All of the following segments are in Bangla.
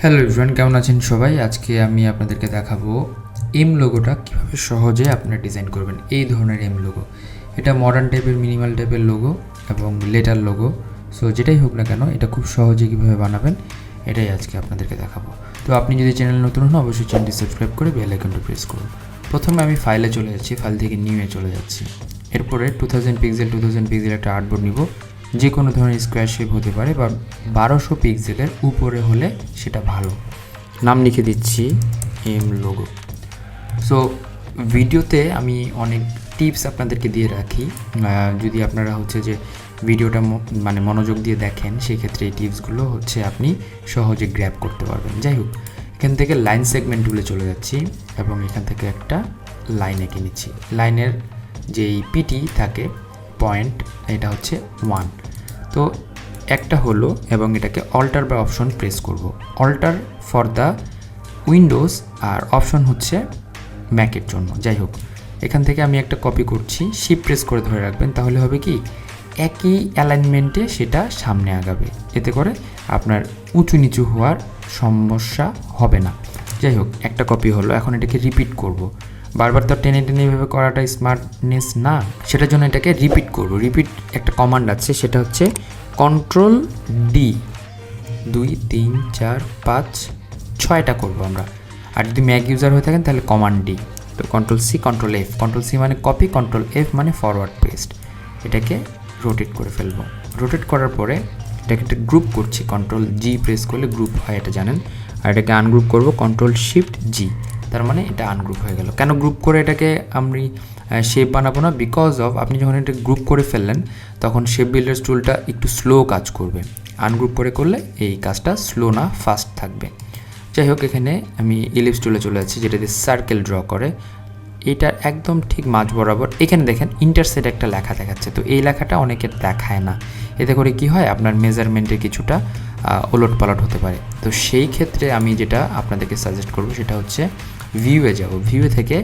হ্যালো এভরিওয়ান, কেমন আছেন সবাই? আজকে আমি আপনাদেরকে দেখাবো এম লোগোটা কীভাবে সহজে আপনারা ডিজাইন করবেন। এই ধরনের এম লোগো, এটা মডার্ন টাইপের মিনিমাল টাইপের লোগো এবং লেটার লোগো। সো যেটাই হোক না কেন, এটা খুব সহজে কীভাবে বানাবেন এটাই আজকে আপনাদেরকে দেখাবো। তো আপনি যদি চ্যানেল নতুন হন অবশ্যই চ্যানেলটি সাবস্ক্রাইব করে বেল আইকনটি প্রেস করুন। প্রথমে আমি ফাইলে চলে যাচ্ছি, ফাইল থেকে নিউয়ে চলে যাচ্ছি। এরপরে 2000 পিক্সেল একটা আর্টবোর্ড নিব। যে কোনো ধরনের স্কোয়ার শেপ হতে পারে বা 1200 পিক্সেলের উপরে হলে সেটা ভালো। নাম লিখে দিচ্ছি এম লোগো। সো ভিডিওতে আমি অনেক টিপস আপনাদেরকে দিয়ে রাখি, যদি আপনারা যে ভিডিওটা মনোযোগ দিয়ে দেখেন সেক্ষেত্রে এই টিপসগুলো আপনি সহজে গ্র্যাব করতে পারবেন। যাই হোক, এখান থেকে লাইন সেগমেন্ট টুলে চলে যাচ্ছি এবং এখান থেকে একটা লাইন এঁকে নিচ্ছি। লাইনের যেই পিটি থাকে পয়েন্ট, এটা 1। তো একটা হলো এবং এটাকে অল্টার বা অপশন প্রেস করব। অল্টার ফর দ্য উইন্ডোজ আর অপশন ম্যাকের জন্য। যাই হোক, এখান থেকে আমি একটা কপি করছি, শিফট প্রেস করে ধরে রাখবেন, তাহলে হবে কি একই অ্যালাইনমেন্টে সেটা সামনে আগাবে, এতে করে আপনার উঁচু নিচু হওয়ার সমস্যা হবে না। যাই হোক, একটা কপি হলো, এখন এটাকে রিপিট করব। বারবার তো টেনে এইভাবে করাটা স্মার্টনেস না, সেটার জন্য এটাকে রিপিট করব। রিপিট একটা কমান্ড আছে, সেটা কন্ট্রোল ডি, 2 3 4 5 6টা করবো আমরা। আর যদি ম্যাক ইউজার হয়ে থাকেন তাহলে কমান্ড ডি। তো control C, control F. Control C মানে কপি, কন্ট্রোল এফ মানে ফরওয়ার্ড পেস্ট। এটাকে রোটেট করে ফেলবো। রোটেট করার পরে এটাকে একটা গ্রুপ করছি, কন্ট্রোল জি প্রেস করলে গ্রুপ হয়, এটা জানেন। আর এটাকে আনগ্রুপ করব, কন্ট্রোল শিফট জি, তার মানে এটা আনগ্রুপ হয়ে গেল। কেন গ্রুপ করে এটাকে আমি শেপ বানাবো না? বিকজ অফ আপনি যখন এটা গ্রুপ করে ফেললেন তখন শেপ বিল্ডার্স টুলটা একটু স্লো কাজ করবে। আনগ্রুপ করে করলে এই কাজটা স্লো না, ফাস্ট থাকবে। যাই হোক, এখানে আমি ইলিপস টুলে চলে যাচ্ছি, যেটা দিয়ে সার্কেল ড্র করে। এটার একদম ঠিক মাঝ বরাবর এখানে দেখেন ইন্টারসেট একটা লেখা দেখাচ্ছে। তো এই লেখাটা অনেকের দেখায় না, এতে করে কি হয় আপনার মেজারমেন্টে কিছুটা ওলট পালট হতে পারে। তো সেই ক্ষেত্রে আমি যেটা আপনাদেরকে সাজেস্ট করব সেটা ভিউয়ে যাব। ভিউয়ে থেকে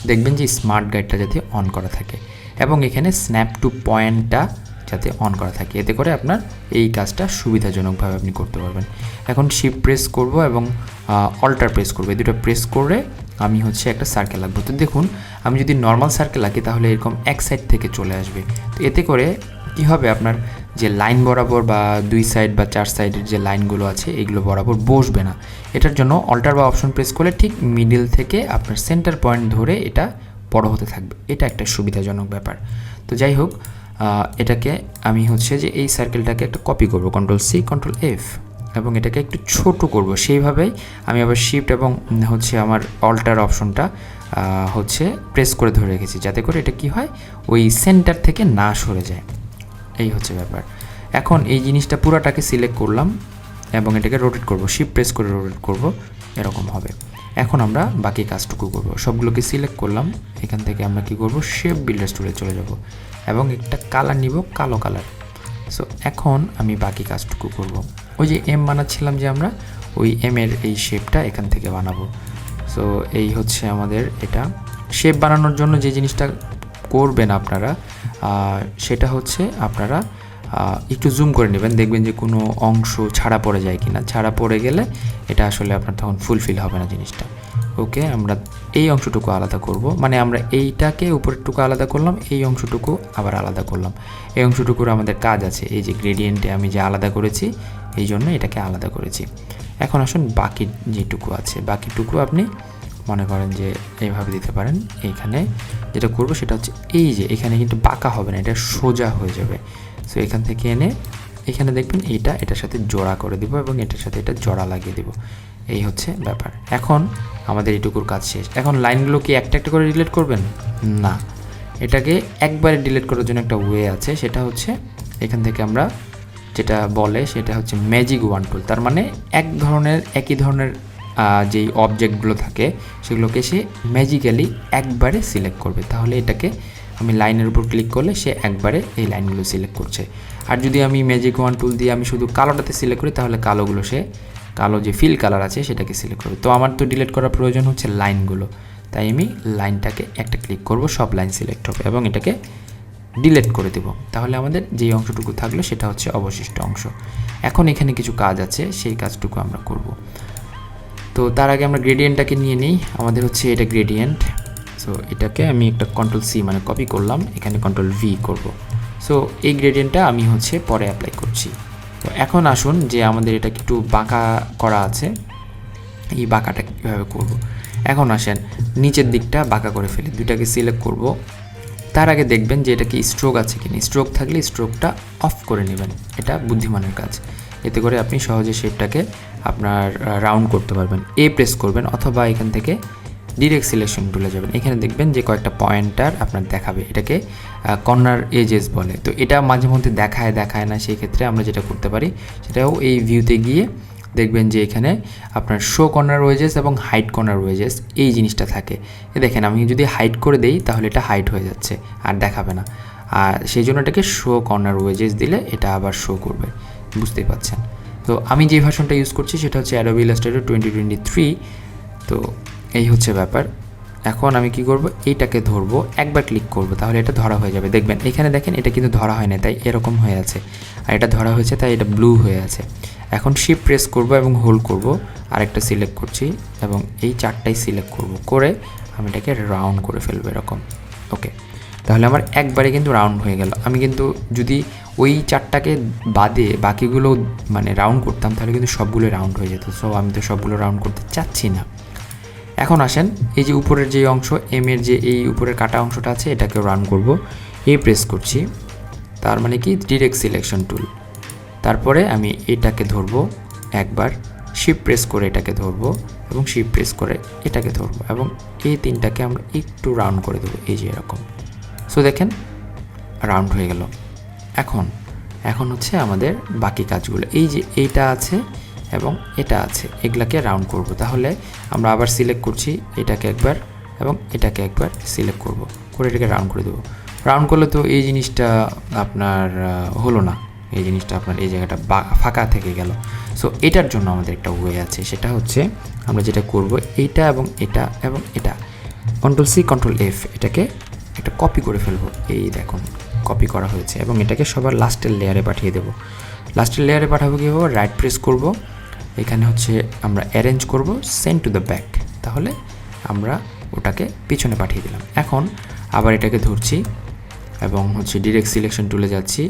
দেখবেন যে স্মার্ট গাইডটা যাতে অন করা থাকে এবং এখানে স্ন্যাপ টু পয়েন্টটা যাতে অন করা থাকে, এতে করে আপনার এই কাজটা সুবিধাজনকভাবে আপনি করতে পারবেন। এখন শিফট প্রেস করব এবং অল্টার প্রেস করব। এই দুটো প্রেস করে আমি একটা সার্কেল আঁকবো। তো দেখুন, আমি যদি নর্মাল সার্কেল আঁকি তাহলে এরকম এক সাইড থেকে চলে আসবে। তো এতে করে কি হবে, আপনার যে লাইন বরাবর বা 2 সাইড বা 4 সাইডের যে লাইনগুলো আছে এগুলো বরাবর বসবে না। এটার জন্য অল্টার বা অপশন প্রেস করলে ঠিক মিডিল থেকে আপনার সেন্টার পয়েন্ট ধরে এটা বড় হতে থাকবে। এটা একটা সুবিধাজনক ব্যাপার। তো যাই হোক, এটাকে আমি যে এই সার্কেলটাকে একটা কপি করব, কন্ট্রোল সি, কন্ট্রোল এফ, এবং এটাকে একটু ছোট করব। সেইভাবেই আমি আবার শিফট এবং আমার অল্টার অপশনটা প্রেস করে ধরে রেখেছি, যাতে করে এটা কি হয় ওই সেন্টার থেকে না সরে যায়। এই ব্যাপার। এখন এই জিনিসটা পুরাটাকে সিলেক্ট করলাম এবং এটাকে রোটেট করব, শিফট প্রেস করে রোটেট করব, এরকম হবে। এখন আমরা বাকি কাজটুকু করব। সবগুলোকে সিলেক্ট করলাম, এখান থেকে আমরা কি করব, শেপ বিল্ডার্স টুলে চলে যাব এবং একটা কালার নিব, কালো কালার। সো এখন আমি বাকি কাজটুকু করব। ওই যে এম বানাচ্ছিলাম যে আমরা, ওই এমের এই শেপটা এখান থেকে বানাবো। সো এই আমাদের এটা শেপ বানানোর জন্য যে জিনিসটা করবেন আপনারা, সেটা আপনারা একটু জুম করে নেবেন, দেখবেন যে কোনো অংশ ছাড়া পড়ে যায় কিনা। ছাড়া পড়ে গেলে এটা আসলে আপনার তখন ফুলফিল হবে না জিনিসটা। ওকে, আমরা এই অংশটুকু আলাদা করব, মানে আমরা এইটাকে উপরেরটুকু আলাদা করলাম, এই অংশটুকু আবার আলাদা করলাম। এই অংশটুকুর আমাদের কাজ আছে, এই যে গ্রেডিয়েন্টে আমি যে আলাদা করেছি এই জন্য এটাকে আলাদা করেছি। এখন আসুন বাকি যেটুকু আছে, বাকিটুকু আপনি মনে করেন যে এইভাবে দিতে পারেন। এইখানে যেটা করব সেটা এই যে এখানে কিন্তু বাঁকা হবে না, এটা সোজা হয়ে যাবে। সো এখান থেকে এনে এখানে দেখবেন এটার সাথে জোড়া করে দিব এবং এটার সাথে এটা জোড়া লাগিয়ে দেব। এই ব্যাপার। এখন আমাদের এইটুকুর কাজ শেষ। এখন লাইনগুলো কি একটা একটা করে ডিলিট করবেন? না, এটাকে একবারে ডিলিট করার জন্য একটা ওয়ে আছে, সেটা এখান থেকে আমরা যেটা বলে সেটা ম্যাজিক ওয়ান টুল। তার মানে একই ধরনের যেই অবজেক্টগুলো থাকে সেগুলোকে সে ম্যাজিক্যালি একবারে সিলেক্ট করবে। তাহলে এটাকে আমি লাইনের উপর ক্লিক করলে সে একবারে এই লাইনগুলো সিলেক্ট করছে। আর যদি আমি ম্যাজিক ওয়ান টুল দিয়ে আমি শুধু কালোটাতে সিলেক্ট করি তাহলে কালো যে ফিল কালার আছে সেটাকে সিলেক্ট করবে। তো আমার তো ডিলিট করার প্রয়োজন লাইনগুলো, তাই আমি লাইনটাকে একটা ক্লিক করব, সব লাইন সিলেক্ট হবে এবং এটাকে ডিলিট করে দেব। তাহলে আমাদের যেই অংশটুকু থাকলো সেটা অবশিষ্ট অংশ। এখন এখানে কিছু কাজ আছে, সেই কাজটুকু আমরা করব। তো তার আগে আমরা গ্রেডিয়েন্টটাকে নিয়ে নিই। আমাদের হচ্ছে এটা গ্রেডিয়েন্ট। সো এটাকে আমি একটা কন্ট্রোল সি মানে কপি করলাম, এখানে কন্ট্রোল ভি করব। সো এই গ্রেডিয়েন্টটা আমি হচ্ছে পরে অ্যাপ্লাই করছি। তো এখন আসুন যে আমাদের এটা একটু বাঁকা করা আছে, এই বাঁকাটা কীভাবে করব। এখন আসেন নিচের দিকটা বাঁকা করে ফেলি, দুইটাকে সিলেক্ট করব। তার আগে দেখবেন যে এটা কি স্ট্রোক আছে কিনা, স্ট্রোক থাকলে স্ট্রোকটা অফ করে নেবেন, এটা বুদ্ধিমানের কাজ। এতে করে আপনি সহজে শেপটাকে আপনার রাউন্ড করতে পারবেন। এ প্রেস করবেন অথবা এখান থেকে ডিরেক্ট সিলেকশন টুলে যাবেন, এখানে দেখবেন যে কয়েকটা পয়েন্টার আপনার দেখাবে, এটাকে কর্নার এজেস বলে। তো এটা মাঝে মধ্যে দেখায় না, সেই ক্ষেত্রে আমরা যেটা করতে পারি সেটাও এই ভিউতে গিয়ে দেখবেন যে এখানে আপনার শো কর্নার ওয়েজেস এবং হাইট কর্নার ওয়েজেস এই জিনিসটা থাকে। দেখেন আমি যদি হাইট করে দেই তাহলে এটা হাইট হয়ে যাচ্ছে আর দেখাবে না, আর সেই জন্য এটাকে শো কর্নার ওয়েজেস দিলে এটা আবার শো করবে, বুঝতেই পারছেন। তো আমি যে ভার্সনটা ইউজ করছি সেটা হচ্ছে অ্যাডোবি ইলাস্ট্রেটর 2023। তো এই হচ্ছে ব্যাপার। এখন আমি কি করব, এইটাকে ধরবো, একবার ক্লিক করব তাহলে এটা ধরা হয়ে যাবে। দেখবেন এখানে দেখেন এটা কিন্তু ধরা হয় না, তাই এরকম হয়ে আছে, আর এটা ধরা হয়েছে তাই এটা ব্লু হয়ে আছে। এখন শিফট প্রেস করব এবং হোল্ড করব, আরেকটা সিলেক্ট করছি এবং এই চারটাই সিলেক্ট করব, করে আমি এটাকে রাউন্ড করে ফেলবো এরকম। ওকে, তাহলে আমার একবারে কিন্তু রাউন্ড হয়ে গেল। আমি কিন্তু যদি ওই চারটাকে বাদে বাকিগুলো মানে রাউন্ড করতাম তাহলে কিন্তু সবগুলো রাউন্ড হয়ে যেত। সো আমি তো সবগুলো রাউন্ড করতে চাচ্ছি না। এখন আসেন এই যে উপরের যে অংশ এম এর যে এই উপরের কাটা অংশটা আছে এটাকে রাউন্ড করব, এই প্রেস করছি, তার মানে কি ডিরেক্ট সিলেকশন টুল। তারপরে আমি এটাকে ধরবো একবার, শিফট প্রেস করে এটাকে ধরবো এবং শিফট প্রেস করে এটাকে ধরবো এবং এই তিনটাকে আমরা একটু রাউন্ড করে দেবো, এই যে এরকম। সো দেখেন রাউন্ড হয়ে গেল। এখন হচ্ছে আমাদের বাকি কাজগুলো, এই যে এইটা আছে এবং এটা আছে, এগুলাকে রাউন্ড করব। তাহলে আমরা আবার সিলেক্ট করছি এটাকে একবার এবং এটাকে একবার সিলেক্ট করব, করে এটাকে রাউন্ড করে দেবো। রাউন্ড করলে তো এই জিনিসটা আপনার হলো না, এই জিনিসটা আপনার এই জায়গাটা ফাঁকা থেকে গেল। সো এটার জন্য আমাদের একটা ওয়ে আছে, সেটা হচ্ছে আমরা যেটা করব এইটা এবং এটা এবং এটা কন্ট্রোল সি কন্ট্রোল এফ, এটাকে একটা কপি করে ফেলবো। এই দেখুন কপি করা হয়েছে এবং এটাকে সবার লাস্টের লেয়ারে পাঠিয়ে দেবো। লাস্টের লেয়ারে পাঠাবো কীভাবে, রাইট প্রেস করব, এখানে হচ্ছে আমরা অ্যারেঞ্জ করব সেন্ড টু দ্য ব্যাক, তাহলে আমরা ওটাকে পিছনে পাঠিয়ে দিলাম। এখন আবার এটাকে ধরছি এবং হচ্ছে ডিরেক্ট সিলেকশন টুলে যাচ্ছি,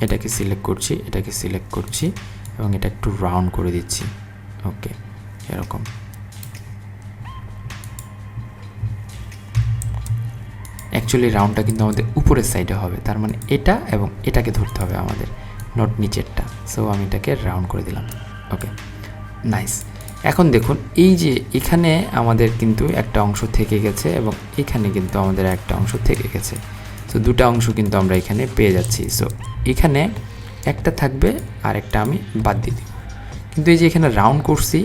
এটাকে সিলেক্ট করছি, এটাকে সিলেক্ট করছি এবং এটা একটু রাউন্ড করে দিচ্ছি। ওকে, এরকম। অ্যাকচুয়ালি রাউন্ডটা কিন্তু আমাদের উপরের সাইডে হবে, তার মানে এটা এবং এটাকে ধরতে হবে আমাদের, নট নিচেরটা। সো আমি এটাকে রাউন্ড করে দিলাম। ওকে, নাইস। এখন দেখুন এই যে এখানে আমাদের কিন্তু একটা অংশ থেকে গেছে এবং এখানে কিন্তু আমাদের একটা অংশ থেকে গেছে। সো দুটা অংশ কিন্তু আমরা এখানে পেয়ে যাচ্ছি। সো এখানে একটা থাকবে আর একটা আমি বাদ দিয়ে দিব। কিন্তু এই যে এখানে রাউন্ড করছি,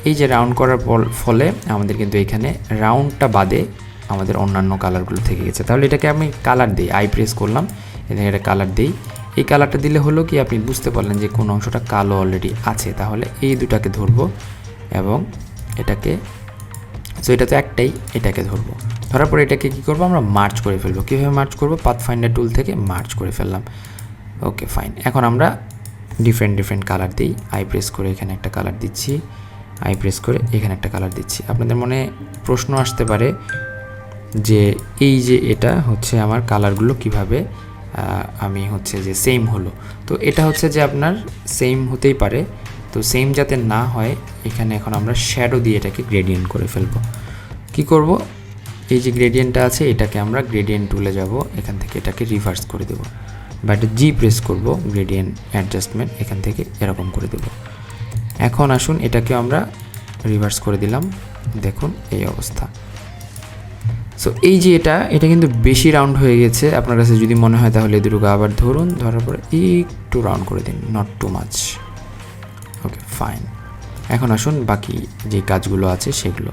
এই যে রাউন্ড করার ফলে আমাদের কিন্তু এখানে রাউন্ডটা বাদে আমাদের অন্যান্য কালারগুলো থেকে গেছে। তাহলে এটাকে আমি কালার দিই, আই প্রেস করলাম, এখানে একটা কালার দিই। এই কালারটা দিলে হলো কি আপনি বুঝতে পারলেন যে কোন অংশটা কালো অলরেডি আছে। তাহলে এই দুটাকে ধরবো এবং এটাকে, সো এটা তো একটাই, এটাকে ধরবো, ধরার পরে এটাকে কী করবো, আমরা মার্চ করে ফেলবো। কীভাবে মার্চ করবো, পাথফাইন্ডার টুল থেকে মার্চ করে ফেললাম। ওকে, ফাইন। এখন আমরা ডিফারেন্ট কালার দিই, আই প্রেস করে এখানে একটা কালার দিচ্ছি, আই প্রেস করে এখানে একটা কালার দিচ্ছি। আপনাদের মনে প্রশ্ন আসতে পারে যে এই যে এটা হচ্ছে আমার কালারগুলো কিভাবে আমি হচ্ছে যে সেম হলো। তো এটা হচ্ছে যে আপনার সেম হতেই পারে, তো সেম যাতে না হয় এখানে এখন আমরা শ্যাডো দিয়ে এটাকে গ্রেডিয়েন্ট করে ফেলবো। কি করব, এই যে গ্রেডিয়েন্টটা আছে এটাকে আমরা গ্রেডিয়েন্ট টুলে যাব, এখান থেকে এটাকে রিভার্স করে দেবো, বা এটা জি প্রেস করব, গ্রেডিয়েন্ট অ্যাডজাস্টমেন্ট, এখান থেকে এরকম করে দেব। এখন আসুন এটাকে আমরা রিভার্স করে দিলাম, দেখুন এই অবস্থা। সো এই যে এটা কিন্তু বেশি রাউন্ড হয়ে গেছে আপনার কাছে যদি মনে হয়, তাহলে এই দুটোকে আবার ধরুন, ধরার পরে একটু রাউন্ড করে দিন, not too much. Okay, fine. এখন আসুন বাকি যে কাজগুলো আছে সেগুলো।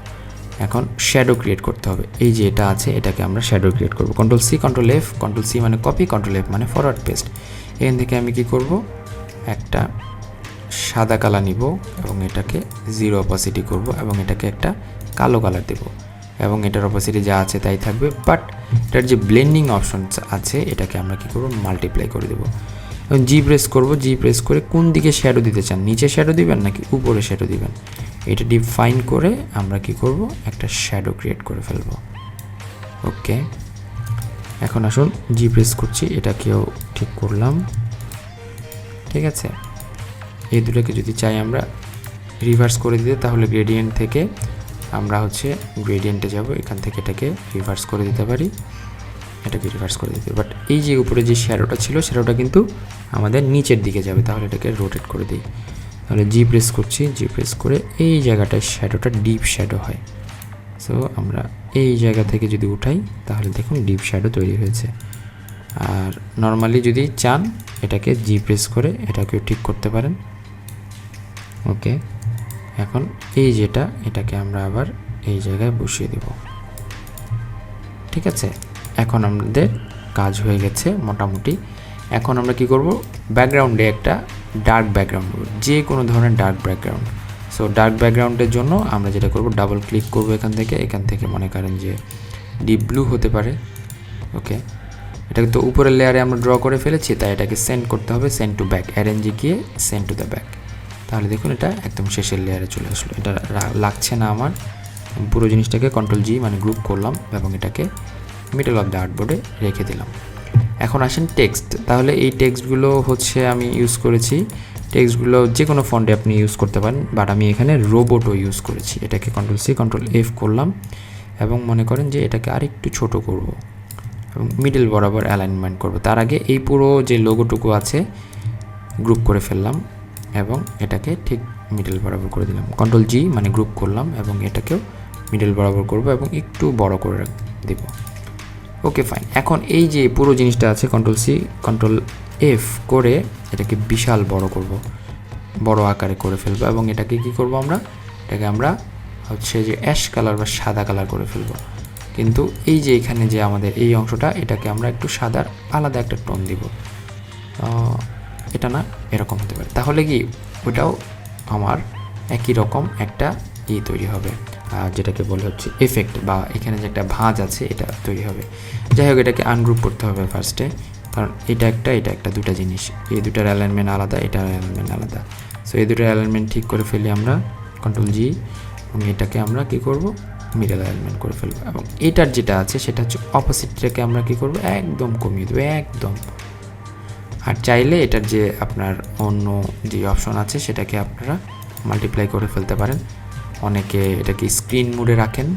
এখন শ্যাডো ক্রিয়েট করতে হবে। এই যে এটা আছে এটাকে আমরা শ্যাডো ক্রিয়েট করব। Control C control F, control C মানে কপি, কন্ট্রোল এফ মানে ফরওয়ার্ড পেস্ট। এখান থেকে আমি কি করব, একটা সাদা কালার নিব এবং এটাকে জিরো অপাসিটি করব এবং এটাকে একটা কালো কালার দেব এবং এটার অপাসিটি যা আছে তাই থাকবে, বাট এটার যে ব্লেন্ডিং অপশন আছে এটাকে আমরা কি করব, মাল্টিপ্লাই করে দেব। এবং জি প্রেস করব, জি প্রেস করে কোন দিকে শ্যাডো দিতে চান, নিচে শ্যাডো দিবেন নাকি উপরে শ্যাডো দিবেন, এটা ডিফাইন করে আমরা কি করব, একটা শ্যাডো ক্রিয়েট করে ফেলব। ওকে, এখন আসুন জি প্রেস করছি, এটাকেও ঠিক করলাম। ঠিক আছে, এই দুটোকে যদি চাই আমরা রিভার্স করে দিতে, তাহলে গ্রেডিয়েন্ট থেকে আমরা হচ্ছে গ্রেডিয়েন্টে যাব, এখান থেকে এটাকে রিভার্স করে দিতে পারি, এটাকে রিভার্স করে দিতে পারি। বাট এই যে উপরে যে শ্যাডোটা ছিল, শ্যাডোটা কিন্তু আমাদের নিচের দিকে যাবে, তাহলে এটাকে রোটেট করে দিই। তাহলে জি প্রেস করছি, জি প্রেস করে এই জায়গাটায় শ্যাডোটা ডিপ শ্যাডো হয়। সো আমরা এই জায়গা থেকে যদি উঠাই, তাহলে দেখুন ডিপ শ্যাডো তৈরি হয়েছে। আর নর্মালি যদি চান এটাকে জি প্রেস করে এটাকেও ঠিক করতে পারেন। ওকে, এখন এই যেটা, এটাকে আমরা আবার এই জায়গায় বসিয়ে দেব। ঠিক আছে, এখন আমাদের কাজ হয়ে গেছে মোটামুটি। এখন আমরা কি করব, ব্যাকগ্রাউন্ডে একটা ডার্ক ব্যাকগ্রাউন্ড দেবো, যে কোনো ধরনের ডার্ক ব্যাকগ্রাউন্ড। সো ডার্ক ব্যাকগ্রাউন্ডের জন্য আমরা যেটা করব, ডাবল ক্লিক করব এখান থেকে মনে করেন যে ডিপ ব্লু হতে পারে। ওকে, এটাকে তো উপরের লেয়ারে আমরা ড্র করে ফেলেছি, তাই এটাকে সেন্ড করতে হবে, সেন্ড টু ব্যাক, অ্যারেঞ্জে গিয়ে সেন্ড টু দ্য ব্যাক। তাহলে দেখুন এটা একদম শেষের লেয়ারে চলে আসলো। এটা লাগছে না আমার, পুরো জিনিসটাকে কন্ট্রোল জি মানে গ্রুপ করলাম এবং এটাকে মিডল অফ দ্য আর্টবোর্ডে রেখে দিলাম। এখন আসেন টেক্সট। তাহলে এই টেক্সটগুলো হচ্ছে আমি ইউজ করেছি, টেক্সটগুলো যে কোনো ফন্টে আপনি ইউজ করতে পারেন, বাট আমি এখানে রোবটও ইউজ করেছি। এটাকে কন্ট্রোল সি কন্ট্রোল এফ করলাম এবং মনে করেন যে এটাকে আরেকটু ছোট করব এবং মিডল বরাবর অ্যালাইনমেন্ট করব। তার আগে এই পুরো যে লোগোটুকু আছে গ্রুপ করে ফেললাম এবং এটাকে ঠিক মিডল বরাবর করে দিলাম। কন্ট্রোল জি মানে গ্রুপ করলাম এবং এটাকেও মিডল বরাবর করব এবং একটু বড় করে দেব। ওকে ফাইন, এখন এই যে পুরো জিনিসটা আছে, কন্ট্রোল সি কন্ট্রোল এফ করে এটাকে বিশাল বড় করব, বড় আকারে করে ফেলবো এবং এটাকে কি করব, এটাকে আমরা হচ্ছে যে অ্যাশ কালার বা সাদা কালার করে ফেলবো। কিন্তু এই যে এখানে যে আমাদের এই অংশটা, এটাকে আমরা একটু সাদার আলাদা একটা টোন দিব, এটা না এরকম হতে পারে, তাহলে কি ওটাও আমার একই রকম একটা তৈরি হবে, যেটাকে বলে হচ্ছে এফেক্ট, বা এখানে যে একটা ভাঁজ আছে এটা তৈরি হবে। যাই হোক, এটাকে আনগ্রুপ করতে হবে ফার্স্টে, কারণ এটা একটা দুটা জিনিস, এই দুটার অ্যালাইনমেন্ট আলাদা, এটার অ্যালাইনমেন্ট আলাদা। সো এই দুটার অ্যালাইনমেন্ট ঠিক করে ফেলি আমরা, কন্ট্রোল জি, এবং এটাকে আমরা কি করব, মিডল অ্যালাইনমেন্ট করে ফেলবো। এবং এটার যেটা আছে সেটা হচ্ছে অপোজিটটাকে আমরা কি করব, একদম কমিয়ে দেবো একদম। আর চাইলে এটার যে আপনার অন্য যে অপশন আছে সেটাকে আপনারা মাল্টিপ্লাই করে ফেলতে পারেন, অনেকে এটাকে স্ক্রিন মোডে রাখেন।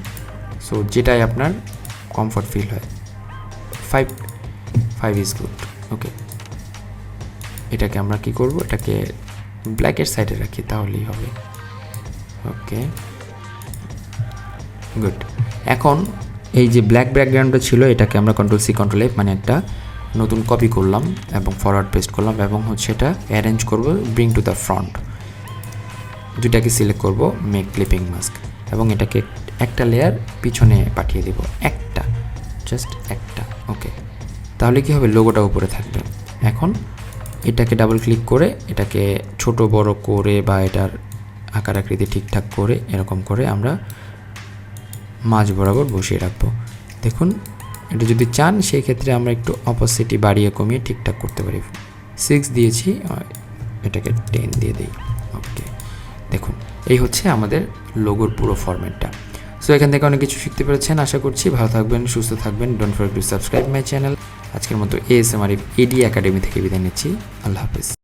সো যেটাই আপনার কমফর্ট ফিল হয়, 5 ইজ গুড। ওকে, এটাকে আমরা কি করব, এটাকে ব্ল্যাকের সাইডে রাখি, তাহলেই হবে। ওকে গুড, এখন এই যে ব্ল্যাক ব্যাকগ্রাউন্ডটা ছিল, এটাকে আমরা কন্ট্রোল সি কন্ট্রোল এফ মানে একটা নতুন কপি করলাম এবং ফরওয়ার্ড পেস্ট করলাম এবং হচ্ছে এটা অ্যারেঞ্জ করব, ব্রিং টু দ্য ফ্রন্ট, দুটাকে সিলেক্ট করব, মেক ক্লিপিং মাস্ক, এবং এটাকে একটা লেয়ার পিছনে পাঠিয়ে দেব, একটা, জাস্ট একটা। ওকে, তাহলে কি হবে, লোগোটা উপরে থাকবে। এখন এটাকে ডাবল ক্লিক করে এটাকে ছোট বড় করে বা এটার আকার আকৃতি ঠিকঠাক করে এরকম করে আমরা মাঝ বরাবর বসিয়ে রাখবো। দেখুন, এটা যদি চান সেই ক্ষেত্রে আমরা একটু অপোসিটি বাড়িয়ে কমিয়ে ঠিকঠাক করতে পারি। 6 দিয়েছি, এটাকে 10 দিয়ে দিই। ওকে, দেখুন এই হচ্ছে আমাদের লোগোর পুরো ফরম্যাটটা। সো এখান থেকে অনেক কিছু শিখতে পেরেছেন আশা করছি। ভালো থাকবেন, সুস্থ থাকবেন। Don't forget to subscribe my channel. আজকের মতো ASMR AD একাডেমি থেকে বিদায় নিচ্ছি। আল্লাহ হাফেজ।